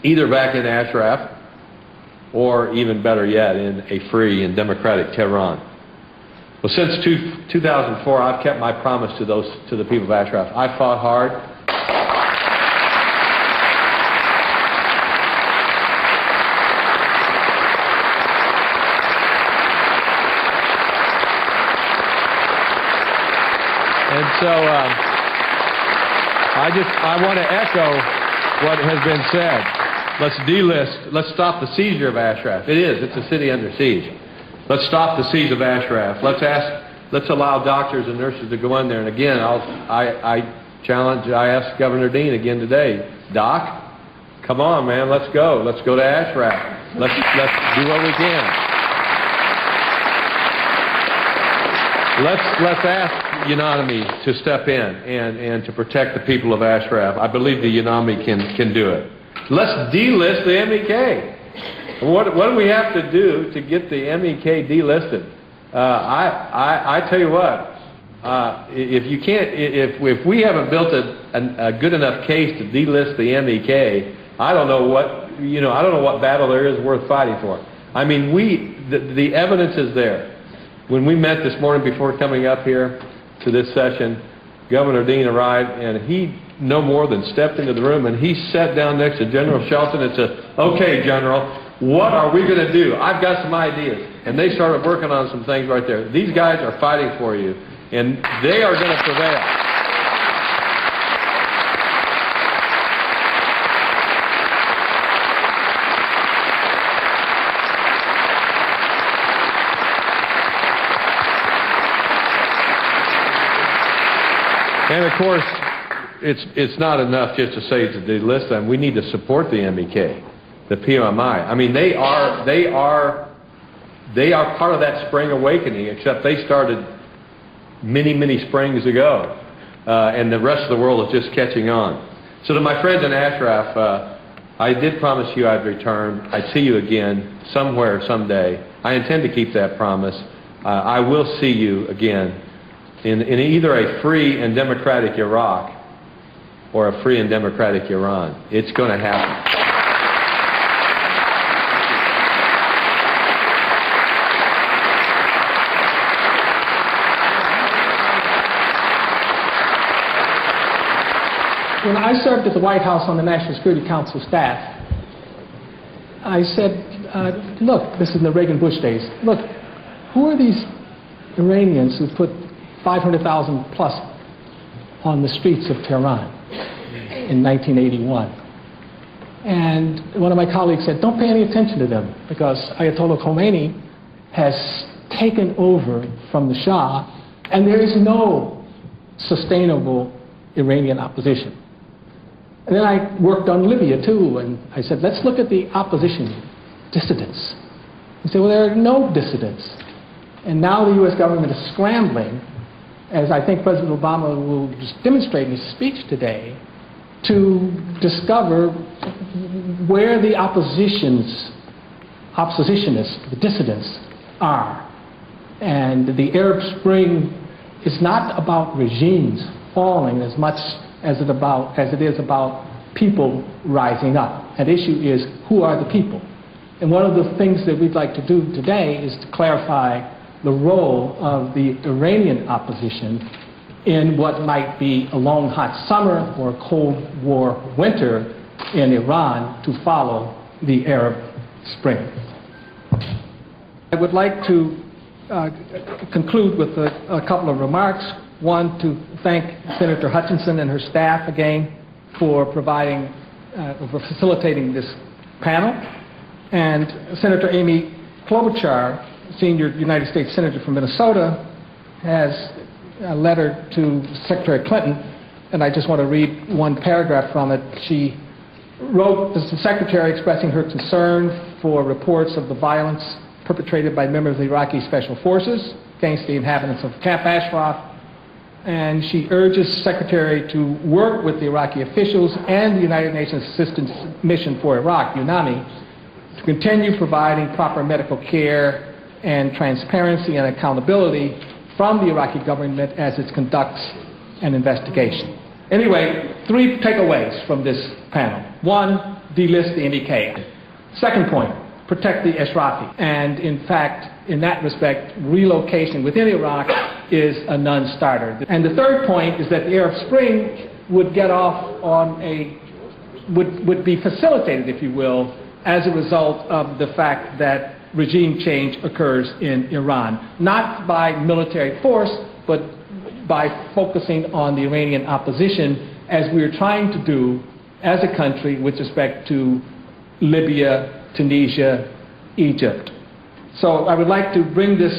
either back in Ashraf or, even better yet, in a free and democratic Tehran. Well, since 2004, I've kept my promise to the people of Ashraf. I fought hard. And so I want to echo what has been said. Let's delist, let's stop the seizure of Ashraf. It's a city under siege. Let's stop the siege of Ashraf. Let's allow doctors and nurses to go in there. And again, I ask Governor Dean again today, Doc, come on, man, let's go. Let's go to Ashraf. Let's do what we can. Let's ask UNAMI to step in and to protect the people of Ashraf. I believe the UNAMI can do it. Let's delist the MEK. What do we have to do to get the MEK delisted? I tell you what, if we haven't built a good enough case to delist the MEK, I don't know what battle there is worth fighting for. I mean, the evidence is there. When we met this morning before coming up here to this session, Governor Dean arrived, and he no more than stepped into the room, and he sat down next to General Shelton and said, "Okay, General, what are we going to do? I've got some ideas." And they started working on some things right there. These guys are fighting for you, and they are going to prevail. And of course, it's not enough just to say to delist them. We need to support the MEK, the PMI. I mean, they are part of that spring awakening, except they started many springs ago, and the rest of the world is just catching on. So to my friends in Ashraf, I did promise you I'd return. I'd see you again somewhere someday. I intend to keep that promise. I will see you again in either a free and democratic Iraq or a free and democratic Iran. It's going to happen. When I served at the White House on the National Security Council staff, I said, look, this is in the Reagan-Bush days, look, who are these Iranians who put 500,000 plus on the streets of Tehran in 1981? And one of my colleagues said, don't pay any attention to them, because Ayatollah Khomeini has taken over from the Shah, and there is no sustainable Iranian opposition. And then I worked on Libya too, and I said, let's look at the opposition dissidents. He said, well, there are no dissidents. And now the U.S. government is scrambling, as I think President Obama will demonstrate in his speech today, to discover where the oppositionists, the dissidents, are. And the Arab Spring is not about regimes falling as much as it is about people rising up. And the issue is, who are the people? And one of the things that we'd like to do today is to clarify the role of the Iranian opposition in what might be a long hot summer or a Cold War winter in Iran to follow the Arab Spring. I would like to conclude with a couple of remarks. One, to thank Senator Hutchinson and her staff again for facilitating this panel, and Senator Amy Klobuchar, senior United States Senator from Minnesota, has a letter to Secretary Clinton, and I just want to read one paragraph from it. She wrote, "This is the Secretary expressing her concern for reports of the violence perpetrated by members of the Iraqi Special Forces against the inhabitants of Camp Ashraf, and she urges the Secretary to work with the Iraqi officials and the United Nations Assistance Mission for Iraq, UNAMI, to continue providing proper medical care and transparency and accountability from the Iraqi government as it conducts an investigation." Anyway, 3 takeaways from this panel. One, delist the NDK. Second point, protect the Ashrafi. And in fact, in that respect, relocation within Iraq is a non-starter. And the third point is that the Arab Spring would get off on would be facilitated, if you will, as a result of the fact that regime change occurs in Iran, not by military force, but by focusing on the Iranian opposition, as we are trying to do as a country with respect to Libya, Tunisia, Egypt. So I would like to bring this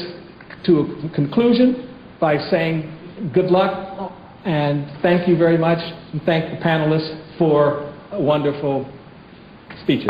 to a conclusion by saying good luck and thank you very much, and thank the panelists for wonderful speeches.